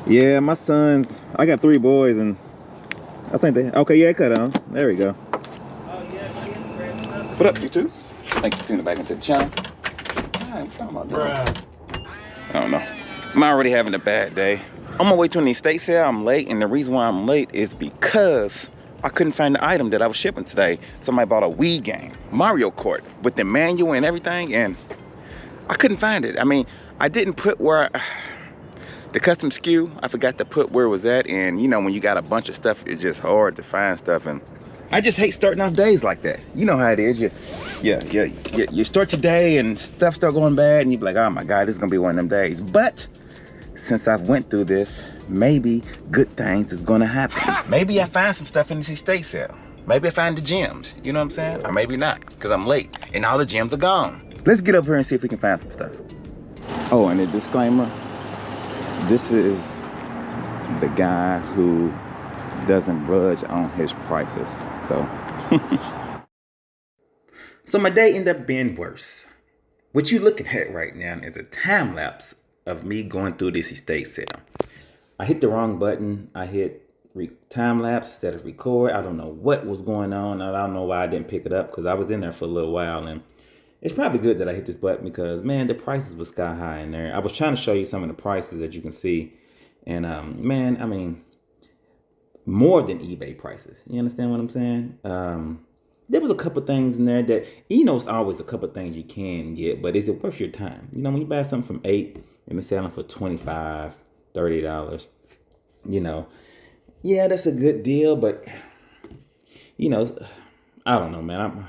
Yeah, my sons, I got 3 boys, and I think they, okay, yeah, cut on. There we go. What up, you two? Thanks for tuning back into the channel. I don't know. I'm already having a bad day. On my way to an estate sale, I'm late, and the reason why I'm late is because I couldn't find the item that I was shipping today. Somebody bought a Wii game, Mario Kart, with the manual and everything, and I couldn't find it. I mean, I didn't put where the custom SKU, I forgot to put where it was at, and you know, when you got a bunch of stuff, it's just hard to find stuff, and I just hate starting off days like that. You know how it is. You start your day and stuff start going bad, and you be like, oh my God, this is gonna be one of them days. But since I've went through this, maybe good things is gonna happen. Maybe I find some stuff in this estate sale. Maybe I find the gems, you know what I'm saying? Or maybe not, because I'm late and all the gems are gone. Let's get up here and see if we can find some stuff. Oh, and a disclaimer, this is the guy who doesn't budge on his prices, so. So my day ended up being worse. What you looking at right now is a time lapse of me going through this estate sale. I hit the wrong button. I hit time lapse instead of record. I don't know what was going on. I don't know why I didn't pick it up, because I was in there for a little while, and it's probably good that I hit this button because, man, the prices were sky high in there. I was trying to show you some of the prices that you can see, and man, I mean, more than eBay prices. You understand what I'm saying? There was a couple things in there that, you know, it's always a couple things you can get, but is it worth your time? You know, when you buy something from 8 and it's selling for $25, $30, you know, yeah, that's a good deal, but, you know, I don't know, man.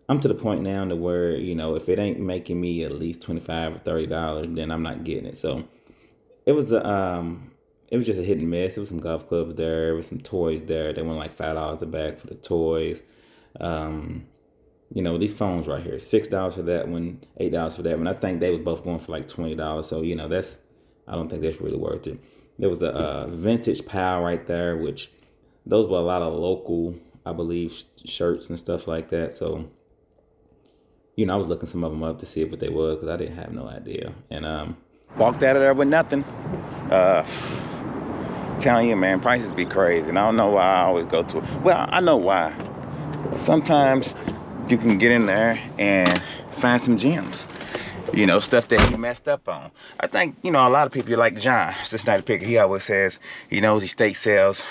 I'm to the point now to where, you know, if it ain't making me at least $25 or $30, then I'm not getting it. So it was just a hit and miss. There was some golf clubs there. There was some toys there. They went like $5 a bag for the toys. You know, these phones right here, $6 for that one, $8 for that one. I think they was both going for like $20. So, you know, I don't think that's really worth it. There was a vintage pal right there, which those were a lot of local, I believe, shirts and stuff like that. So, you know, I was looking some of them up to see what they were, because I didn't have no idea. And walked out of there with nothing. Telling you, man, prices be crazy, and I don't know why I always go to it. Well, I know why. Sometimes you can get in there and find some gems, you know, stuff that he messed up on. I think, you know, a lot of people like John, Cincinnati Picker, he always says he knows estate sales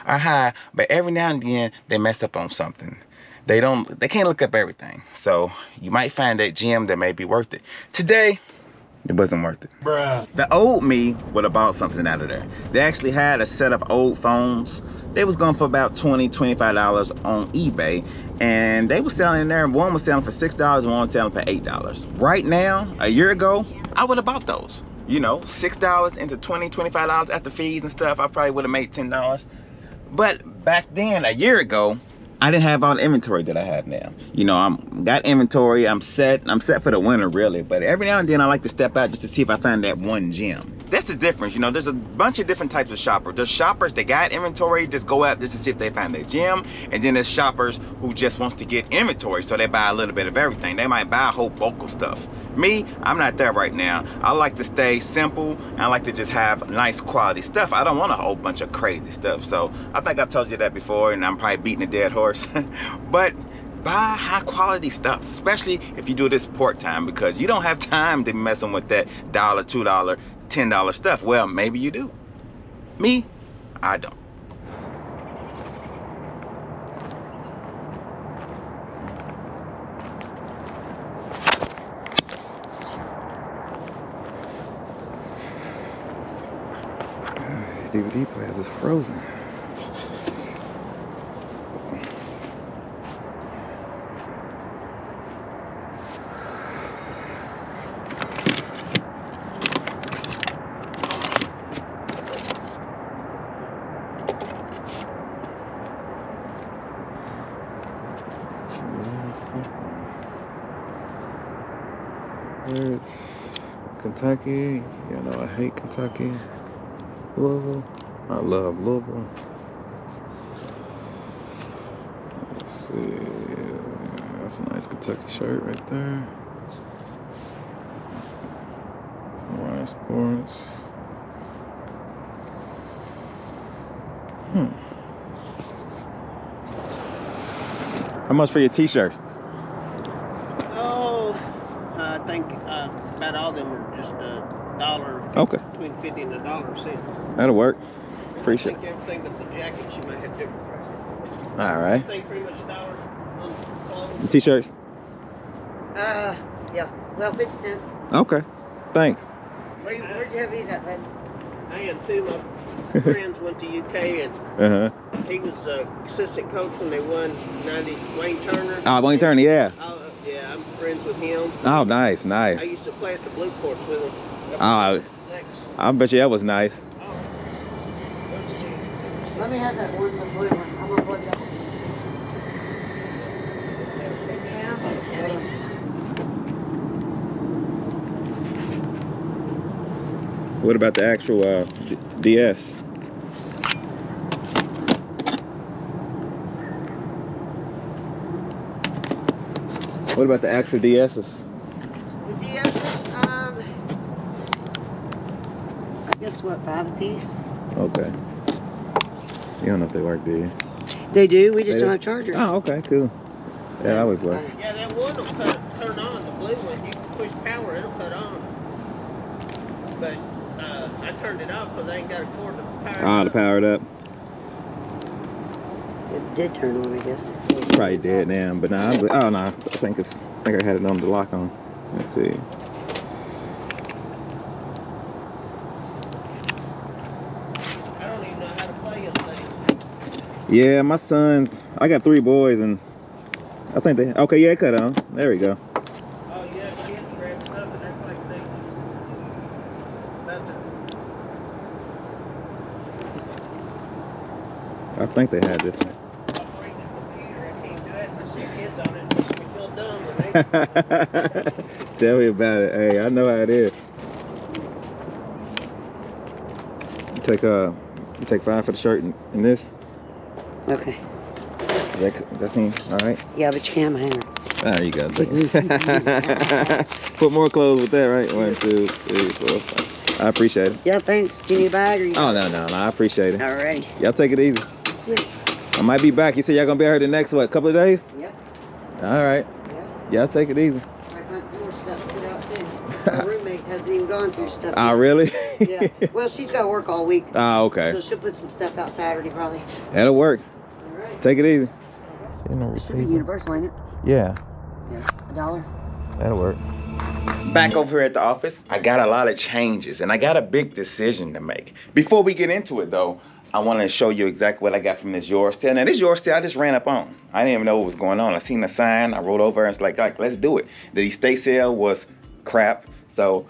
are high, but every now and then they mess up on something. They can't look up everything, so you might find that gem that may be worth it. Today, it wasn't worth it. Bruh. The old me would have bought something out of there. They actually had a set of old phones. They was going for about $20, $25 on eBay. And they was selling in there. One was selling for $6 and one was selling for $8. Right now, a year ago, I would have bought those. You know, $6 into $20, $25 after fees and stuff. I probably would have made $10. But back then, a year ago, I didn't have all the inventory that I have now. You know, got inventory, I'm set for the winter really, but every now and then I like to step out just to see if I find that one gem. That's the difference, you know, there's a bunch of different types of shoppers. There's shoppers that got inventory, just go out just to see if they find their gem, and then there's shoppers who just wants to get inventory, so they buy a little bit of everything. They might buy a whole bulk of stuff. Me, I'm not there right now. I like to stay simple, and I like to just have nice quality stuff. I don't want a whole bunch of crazy stuff, so I think I've told you that before, and I'm probably beating a dead horse. But buy high quality stuff, especially if you do this part time, because you don't have time to be messing with that $1, $2, $10 stuff. Well, maybe you do. Me, I don't. DVD players is frozen. It's Kentucky. You know, I hate Kentucky. Louisville. I love Louisville. Let's see. That's a nice Kentucky shirt right there. Ryan Sports. How much for your t-shirt? Oh, I think about all of them are just $1. Okay. Between 50 and $1.00. That'll work. I Appreciate think it. everything but the jackets you might have different prices. All right. I think pretty much $1 on clothes. The t-shirts? Yeah. Well, 50 cents. Okay. Thanks. Where'd you have these at, then? I had two of my friends went to UK, and he was assistant coach when they won 90. Wayne Turner. Oh, Wayne Turner, yeah. Yeah, I'm friends with him. Oh, nice, nice. I used to play at the blue courts with him. Oh, I bet you that was nice. Let's see. Let me have that one, the blue one. I'm gonna plug it up. What about the actual DS? What about the actual DSs? The DS's, I guess what, 5 apiece? Okay. You don't know if they work, do you? They do. We just They don't do? have chargers. Oh, okay, cool. Yeah, that always works. Yeah, that one will turn on. The blue one, you can push power, it'll cut on. But I turned it off because I ain't got a cord to power. Oh, to power it up. It did turn on, I guess. It's probably dead now, but nah. Oh no, I think I had it on the lock on. Let's see. I don't even know how to play them things. Yeah, my sons. I got 3 boys, and I think they. Okay, yeah, it cut on. There we go. Oh yeah, kids grab stuff and they're like they. I think they had this one. Operating a computer, I can't do it. I see kids on it, it makes me feel dumb when they. Tell me about it. Hey, I know how it is. You take 5 for the shirt and this. Okay. That seems all right. Yeah, but you can't hang her. There you go. Put more clothes with that, right? 1, 2, 3, 4, 5. I appreciate it. Yeah, thanks. Do you need a bag or you? Oh no, I appreciate it. Alrighty. Y'all take it easy. I might be back. You said y'all gonna be out here the next what? Couple of days? Yep. All right. Yep. Y'all take it easy. Might find some more stuff to put out soon. My roommate hasn't even gone through stuff. Oh, yet. really? Yeah. Well, she's got to work all week. Oh, okay. So she'll put some stuff out Saturday probably. That'll work. All right. Take it easy. It should be universal, ain't it? Yeah. Yeah. $1. That'll work. Back over here at the office, I got a lot of changes and I got a big decision to make. Before we get into it though, I want to show you exactly what I got from this yard sale. Now this yard sale I just ran up on. I didn't even know what was going on. I seen the sign, I rode over and it's like let's do it. The estate sale was crap, so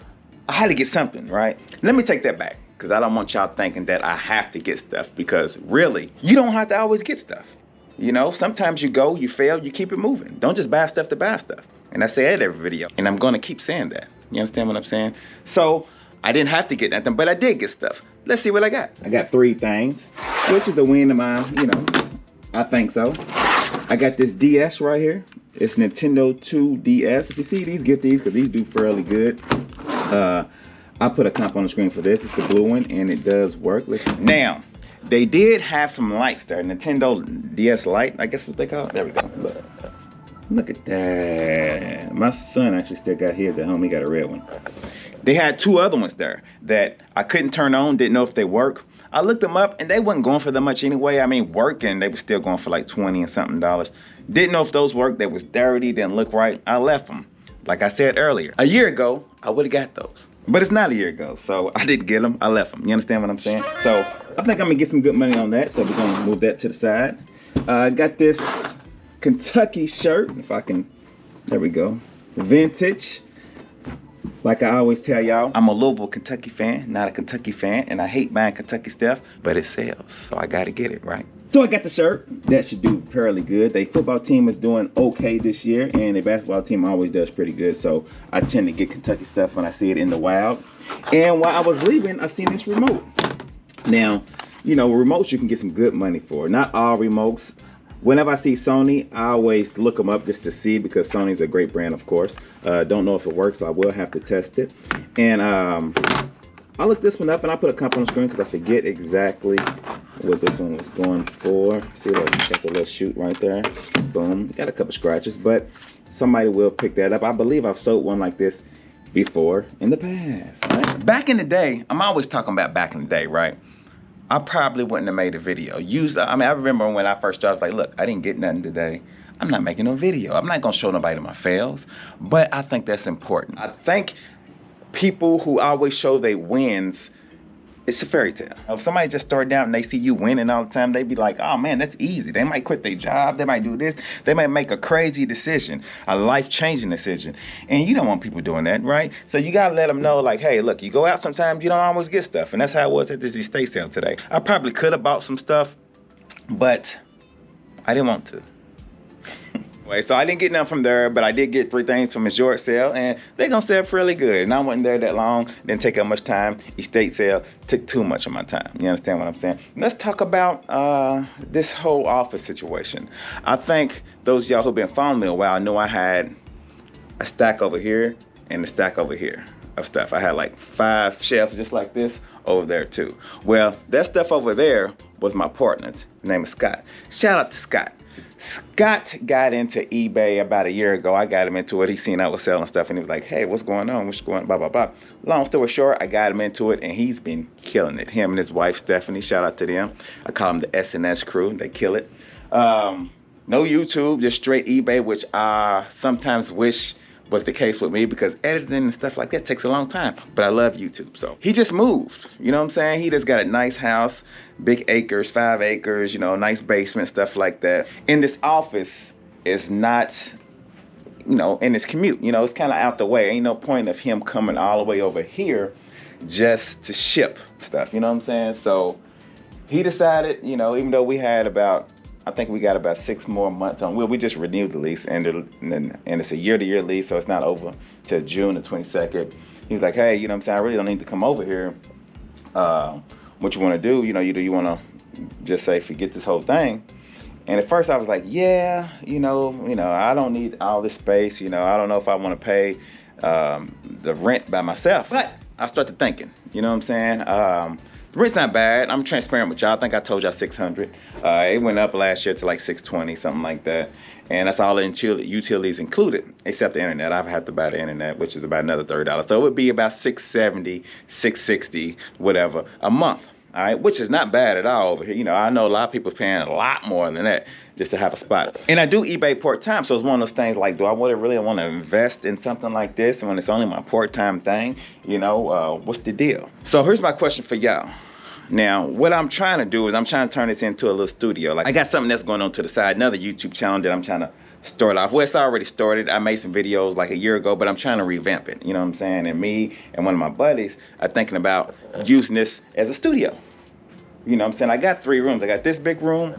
I had to get something, right? Let me take that back because I don't want y'all thinking that I have to get stuff because really, you don't have to always get stuff. You know, sometimes you go, you fail, you keep it moving. Don't just buy stuff to buy stuff. And I say it every video, and I'm gonna keep saying that. You understand what I'm saying? So, I didn't have to get nothing, but I did get stuff. Let's see what I got. I got 3 things, which is the win of mine, you know, I think so. I got this DS right here. It's Nintendo 2 DS. If you see these, get these, because these do fairly good. I put a comp on the screen for this. It's the blue one, and it does work. Listen. Now, they did have some lights there. Nintendo DS Lite, I guess what they call it. There we go. Look at that. My son actually still got his at home. He got a red one. They had 2 other ones there that I couldn't turn on, didn't know if they work. I looked them up and they wasn't going for that much anyway. I mean, working, they were still going for like 20 and something dollars. Didn't know if those worked. They was dirty, didn't look right. I left them. Like I said earlier, a year ago, I would have got those. But it's not a year ago, so I didn't get them. I left them. You understand what I'm saying? So I think I'm gonna get some good money on that. So we're gonna move that to the side. I got this Kentucky shirt, if I can, there we go. Vintage. Like I always tell y'all, I'm a Louisville, Kentucky fan, not a Kentucky fan, and I hate buying Kentucky stuff, but it sells, so I gotta get it, right? So I got the shirt. That should do fairly good. The football team is doing okay this year, and the basketball team always does pretty good, so I tend to get Kentucky stuff when I see it in the wild. And while I was leaving, I seen this remote. Now, you know, remotes you can get some good money for. Not all remotes. Whenever I see Sony, I always look them up just to see because Sony's a great brand, of course. Don't know if it works, so I will have to test it. And I looked this one up and I put a comp on the screen because I forget exactly what this one was going for. See, look, got the little chute right there. Boom. Got a couple scratches, but somebody will pick that up. I believe I've sold one like this before in the past. Right? Back in the day, I'm always talking about back in the day, right? I probably wouldn't have made a video. I remember when I first started, I was like, look, I didn't get nothing today. I'm not making no video. I'm not gonna show nobody my fails, but I think that's important. I think people who always show their wins, it's a fairy tale. If somebody just started out and they see you winning all the time, they be like, oh man, that's easy. They might quit their job, they might do this, they might make a crazy decision, a life-changing decision. And you don't want people doing that, right? So you gotta let them know, like, hey, look, you go out sometimes, you don't always get stuff. And that's how it was at this estate sale today. I probably could have bought some stuff, but I didn't want to. So I didn't get nothing from there, but I did get 3 things from his yard sale, and they're gonna sell pretty good. And I wasn't there that long, didn't take up much time. Estate sale took too much of my time. You understand what I'm saying? Let's talk about this whole office situation. I think those of y'all who've been following me a while know I had a stack over here and a stack over here of stuff. I had like 5 shelves just like this over there too. Well, that stuff over there was my partner's. His name is Scott. Shout out to Scott. Scott got into eBay about a year ago. I got him into it. He seen I was selling stuff and he was like, hey, what's going on? What's going on? Blah, blah, blah. Long story short, I got him into it and he's been killing it. Him and his wife, Stephanie, shout out to them. I call them the SNS crew. They kill it. No YouTube, just straight eBay, which I sometimes wish was the case with me because editing and stuff like that takes a long time, but I love YouTube. So he just moved, you know what I'm saying? He just got a nice house, big acres, 5 acres, you know, nice basement, stuff like that. And this office is not, you know, in his commute, you know, it's kind of out the way. Ain't no point of him coming all the way over here just to ship stuff, you know what I'm saying? So he decided, you know, even though we had about, I think we got about 6 more months on. We just renewed the lease, and it's a year-to-year lease, so it's not over till June the 22nd. He was like, hey, you know what I'm saying? I really don't need to come over here. What you want to do? You know, you want to just say forget this whole thing. And at first I was like, yeah, you know, I don't need all this space. You know, I don't know if I want to pay the rent by myself. But I started thinking, you know what I'm saying? The rent's not bad. I'm transparent with y'all. I think I told y'all 600. It went up last year to like 620, something like that. And that's all the utilities included, except the internet. I have to buy the internet, which is about another $30. So it would be about $670, $660, whatever, a month. All right, which is not bad at all over here. You know, I know a lot of people paying a lot more than that just to have a spot. And I do eBay part-time, so it's one of those things like, do I really want to invest in something like this when it's only my part-time thing? You know, what's the deal? So here's my question for y'all. Now, what I'm trying to do is I'm trying to turn this into a little studio. Like I got something that's going on to the side, another YouTube channel that I'm trying to start off. Well, it's already started. I made some videos like a year ago, but I'm trying to revamp it. You know what I'm saying? And me and one of my buddies are thinking about using this as a studio. You know what I'm saying? I got 3 rooms. I got this big room,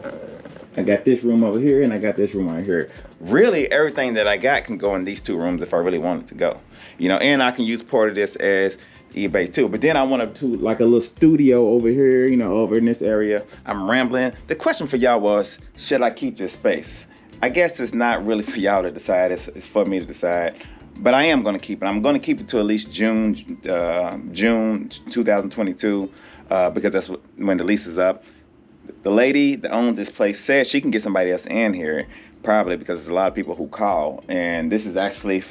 I got this room over here, and I got this room right here. Really, everything that I got can go in these 2 rooms if I really want it to go. You know, and I can use part of this as eBay too. But then I want to do like a little studio over here, you know, over in this area. I'm rambling. The question for y'all was, should I keep this space? I guess it's not really for y'all to decide. It's for me to decide. But I am going to keep it. I'm going to keep it to at least June 2022 because that's when the lease is up. The lady that owns this place says she can get somebody else in here, probably because there's a lot of people who call. And this is actually,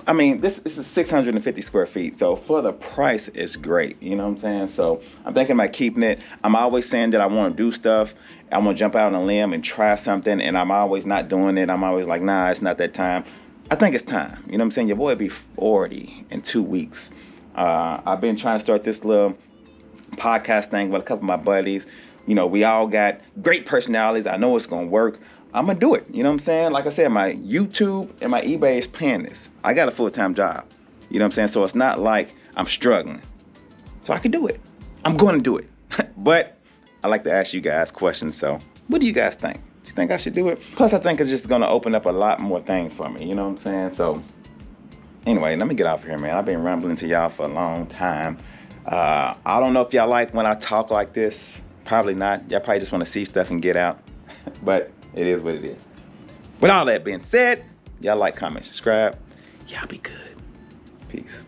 I mean, this is 650 square feet. So for the price, it's great. You know what I'm saying? So I'm thinking about keeping it. I'm always saying that I want to do stuff. I want to jump out on a limb and try something. And I'm always not doing it. I'm always like, nah, it's not that time. I think it's time. You know what I'm saying? Your boy will be 40 in 2 weeks. I've been trying to start this little podcast thing with a couple of my buddies. You know, we all got great personalities. I know it's going to work. I'm going to do it. You know what I'm saying? Like I said, my YouTube and my eBay is paying this. I got a full-time job. You know what I'm saying? So it's not like I'm struggling. So I can do it. I'm going to do it. But I like to ask you guys questions. So what do you guys think? Do you think I should do it? Plus, I think it's just going to open up a lot more things for me. You know what I'm saying? So anyway, let me get off here, man. I've been rambling to y'all for a long time. I don't know if y'all like when I talk like this. Probably not. Y'all probably just want to see stuff and get out. But it is what it is. With all that being said, y'all like, comment, subscribe. Y'all be good. Peace.